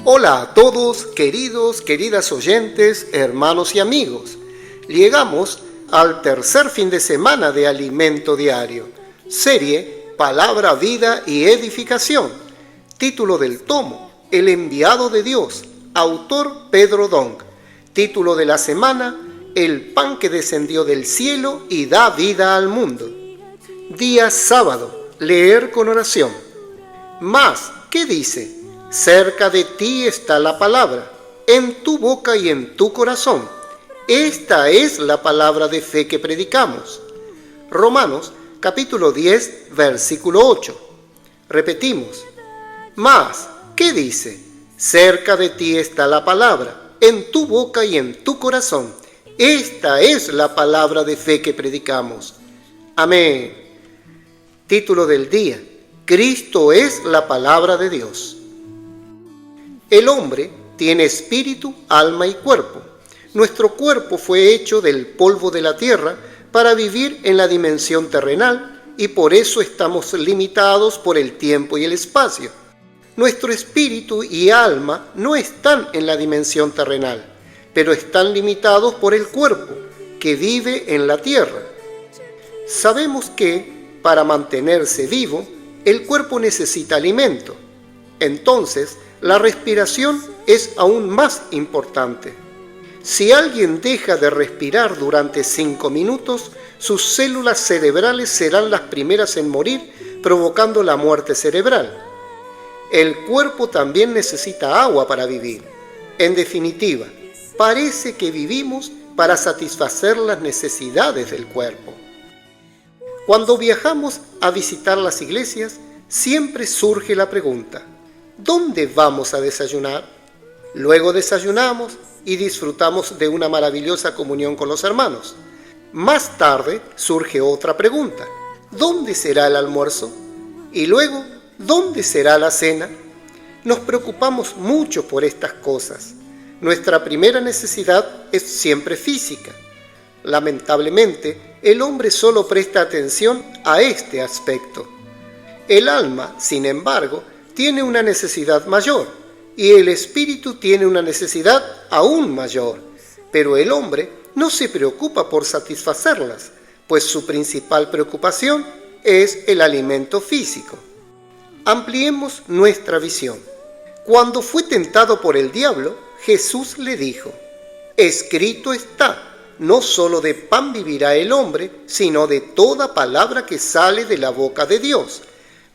Hola a todos, queridas oyentes, hermanos y amigos. Llegamos al tercer fin de semana de Alimento Diario, serie Palabra, Vida y Edificación. Título del tomo, El enviado de Dios, autor Pedro Dong. Título de la semana, El pan que descendió del cielo y da vida al mundo. Día sábado, leer con oración. Mas, ¿qué dice? Cerca de ti está la palabra, en tu boca y en tu corazón. Esta es la palabra de fe que predicamos. Romanos capítulo 10, versículo 8. Repetimos. Mas, ¿qué dice? Cerca de ti está la palabra, en tu boca y en tu corazón. Esta es la palabra de fe que predicamos. Amén. Título del día. Cristo es la palabra de Dios. El hombre tiene espíritu, alma y cuerpo. Nuestro cuerpo fue hecho del polvo de la tierra para vivir en la dimensión terrenal y por eso estamos limitados por el tiempo y el espacio. Nuestro espíritu y alma no están en la dimensión terrenal, pero están limitados por el cuerpo, que vive en la tierra. Sabemos que, para mantenerse vivo, el cuerpo necesita alimento. Entonces, la respiración es aún más importante. Si alguien deja de respirar durante 5 minutos, sus células cerebrales serán las primeras en morir, provocando la muerte cerebral. El cuerpo también necesita agua para vivir. En definitiva, parece que vivimos para satisfacer las necesidades del cuerpo. Cuando viajamos a visitar las iglesias, siempre surge la pregunta: ¿dónde vamos a desayunar? Luego desayunamos y disfrutamos de una maravillosa comunión con los hermanos. Más tarde surge otra pregunta: ¿dónde será el almuerzo? Y luego, ¿dónde será la cena? Nos preocupamos mucho por estas cosas. Nuestra primera necesidad es siempre física. Lamentablemente, el hombre solo presta atención a este aspecto. El alma, sin embargo, tiene una necesidad mayor y el espíritu tiene una necesidad aún mayor, pero el hombre no se preocupa por satisfacerlas, pues su principal preocupación es el alimento físico. Ampliemos nuestra visión. Cuando fue tentado por el diablo, Jesús le dijo: escrito está, no solo de pan vivirá el hombre, sino de toda palabra que sale de la boca de Dios.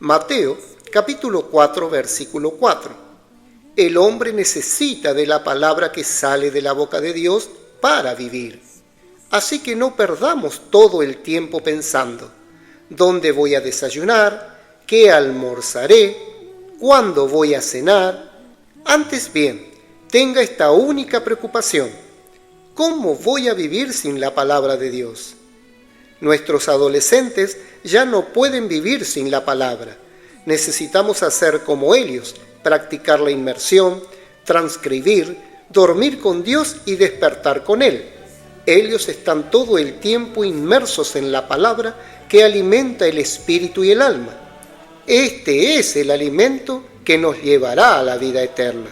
Mateo capítulo 4, versículo 4. El hombre necesita de la palabra que sale de la boca de Dios para vivir. Así que no perdamos todo el tiempo pensando: ¿dónde voy a desayunar? ¿Qué almorzaré? ¿Cuándo voy a cenar? Antes bien, tenga esta única preocupación: ¿cómo voy a vivir sin la palabra de Dios? Nuestros adolescentes ya no pueden vivir sin la palabra. Necesitamos hacer como ellos, practicar la inmersión, transcribir, dormir con Dios y despertar con Él. Ellos están todo el tiempo inmersos en la palabra que alimenta el espíritu y el alma. Este es el alimento que nos llevará a la vida eterna.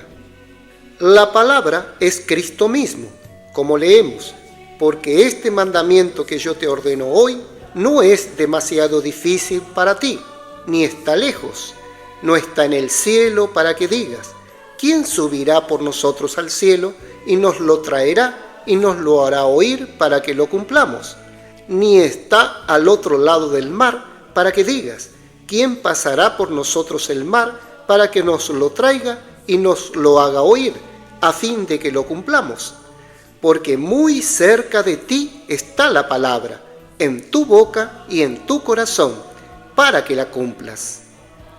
La palabra es Cristo mismo, como leemos, porque este mandamiento que yo te ordeno hoy no es demasiado difícil para ti, ni está lejos, no está en el cielo para que digas: ¿quién subirá por nosotros al cielo y nos lo traerá y nos lo hará oír para que lo cumplamos? Ni está al otro lado del mar para que digas: ¿quién pasará por nosotros el mar para que nos lo traiga y nos lo haga oír, a fin de que lo cumplamos? Porque muy cerca de ti está la palabra, en tu boca y en tu corazón, para que la cumplas.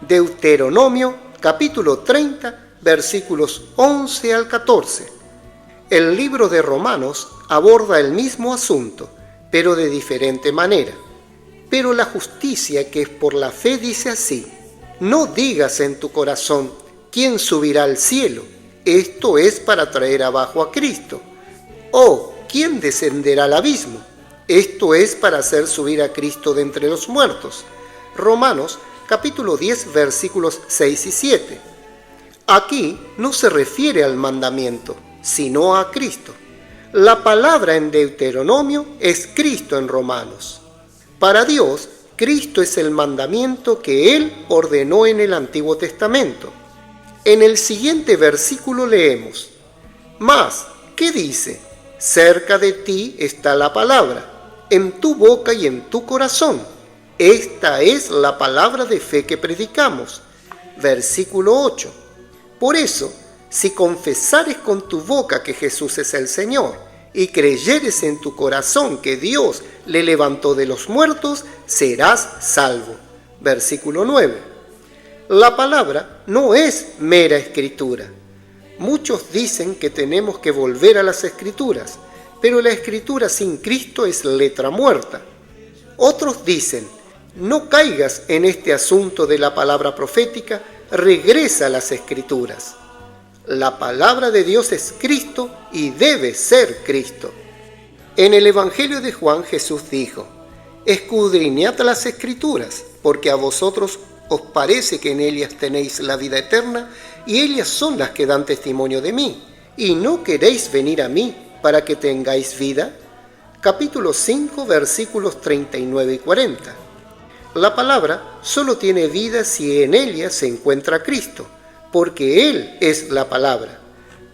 Deuteronomio capítulo 30, versículos 11 al 14. El libro de Romanos aborda el mismo asunto, pero de diferente manera. Pero la justicia que es por la fe dice así: no digas en tu corazón: ¿quién subirá al cielo? Esto es para traer abajo a Cristo. ¿O quién descenderá al abismo? Esto es para hacer subir a Cristo de entre los muertos. Romanos capítulo 10, versículos 6 y 7. Aquí no se refiere al mandamiento, sino a Cristo. La palabra en Deuteronomio es Cristo en Romanos. Para Dios, Cristo es el mandamiento que Él ordenó en el Antiguo Testamento. En el siguiente versículo leemos: Mas, ¿qué dice? Cerca de ti está la palabra, en tu boca y en tu corazón. Esta es la palabra de fe que predicamos. Versículo 8. Por eso, si confesares con tu boca que Jesús es el Señor y creyeres en tu corazón que Dios le levantó de los muertos, serás salvo. Versículo 9. La palabra no es mera escritura. Muchos dicen que tenemos que volver a las escrituras, pero la escritura sin Cristo es letra muerta. Otros dicen: no caigas en este asunto de la palabra profética, regresa a las escrituras. La palabra de Dios es Cristo y debe ser Cristo. En el Evangelio de Juan, Jesús dijo: escudriñad las escrituras, porque a vosotros os parece que en ellas tenéis la vida eterna, y ellas son las que dan testimonio de mí, y no queréis venir a mí para que tengáis vida. Capítulo 5, versículos 39 y 40. La palabra solo tiene vida si en ella se encuentra Cristo, porque Él es la palabra.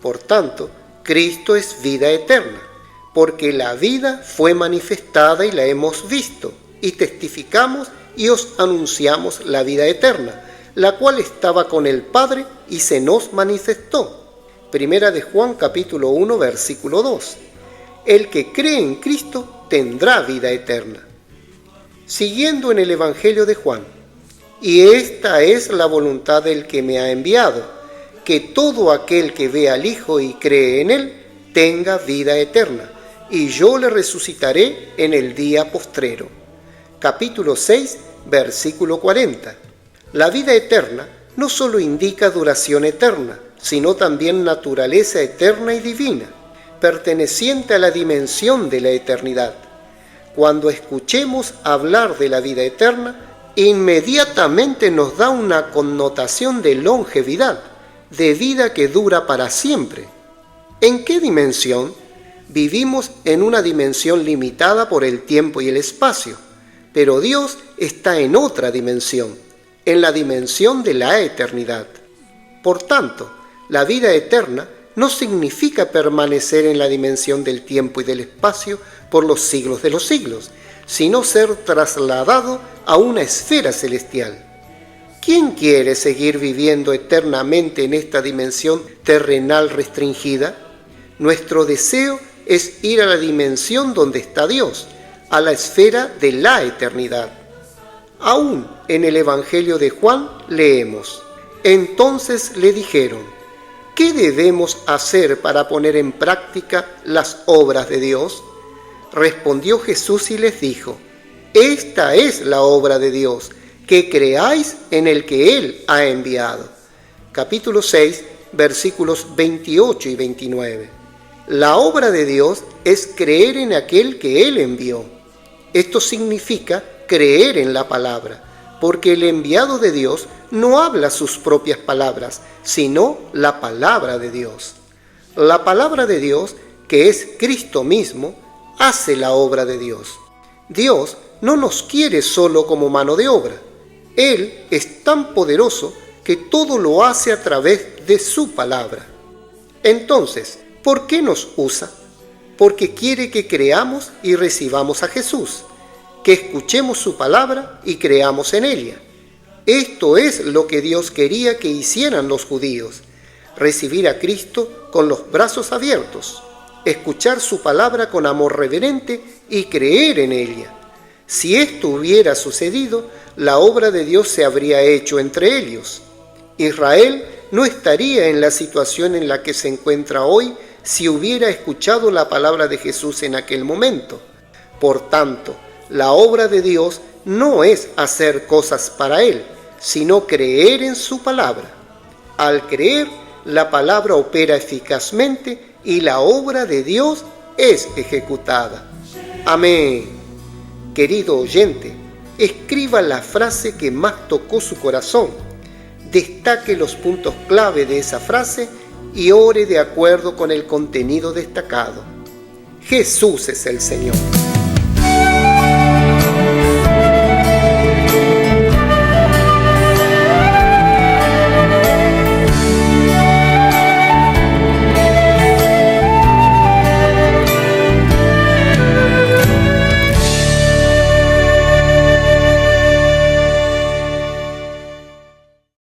Por tanto, Cristo es vida eterna, porque la vida fue manifestada y la hemos visto, y testificamos y os anunciamos la vida eterna, la cual estaba con el Padre y se nos manifestó. Primera de Juan capítulo 1 versículo 2. El que cree en Cristo tendrá vida eterna. Siguiendo en el Evangelio de Juan: y esta es la voluntad del que me ha enviado, que todo aquel que ve al Hijo y cree en Él tenga vida eterna, y yo le resucitaré en el día postrero. Capítulo 6, versículo 40. La vida eterna no solo indica duración eterna, sino también naturaleza eterna y divina, perteneciente a la dimensión de la eternidad. Cuando escuchemos hablar de la vida eterna, inmediatamente nos da una connotación de longevidad, de vida que dura para siempre. ¿En qué dimensión? Vivimos en una dimensión limitada por el tiempo y el espacio, pero Dios está en otra dimensión, en la dimensión de la eternidad. Por tanto, la vida eterna no significa permanecer en la dimensión del tiempo y del espacio por los siglos de los siglos, sino ser trasladado a una esfera celestial. ¿Quién quiere seguir viviendo eternamente en esta dimensión terrenal restringida? Nuestro deseo es ir a la dimensión donde está Dios, a la esfera de la eternidad. Aún en el Evangelio de Juan leemos: entonces le dijeron: ¿qué debemos hacer para poner en práctica las obras de Dios? Respondió Jesús y les dijo: esta es la obra de Dios, que creáis en el que Él ha enviado. Capítulo 6, versículos 28 y 29. La obra de Dios es creer en aquel que Él envió. Esto significa creer en la palabra, porque el enviado de Dios no habla sus propias palabras, sino la palabra de Dios. La palabra de Dios, que es Cristo mismo, hace la obra de Dios. Dios no nos quiere solo como mano de obra. Él es tan poderoso que todo lo hace a través de su palabra. Entonces, ¿por qué nos usa? Porque quiere que creamos y recibamos a Jesús, que escuchemos su palabra y creamos en ella. Esto es lo que Dios quería que hicieran los judíos: recibir a Cristo con los brazos abiertos, escuchar su palabra con amor reverente y creer en ella. Si esto hubiera sucedido, la obra de Dios se habría hecho entre ellos. Israel no estaría en la situación en la que se encuentra hoy si hubiera escuchado la palabra de Jesús en aquel momento. Por tanto, la obra de Dios no es hacer cosas para Él, sino creer en su palabra. Al creer, la palabra opera eficazmente y la obra de Dios es ejecutada. Amén. Querido oyente, escriba la frase que más tocó su corazón. destaque los puntos clave de esa frase y ore de acuerdo con el contenido destacado. Jesús es el Señor.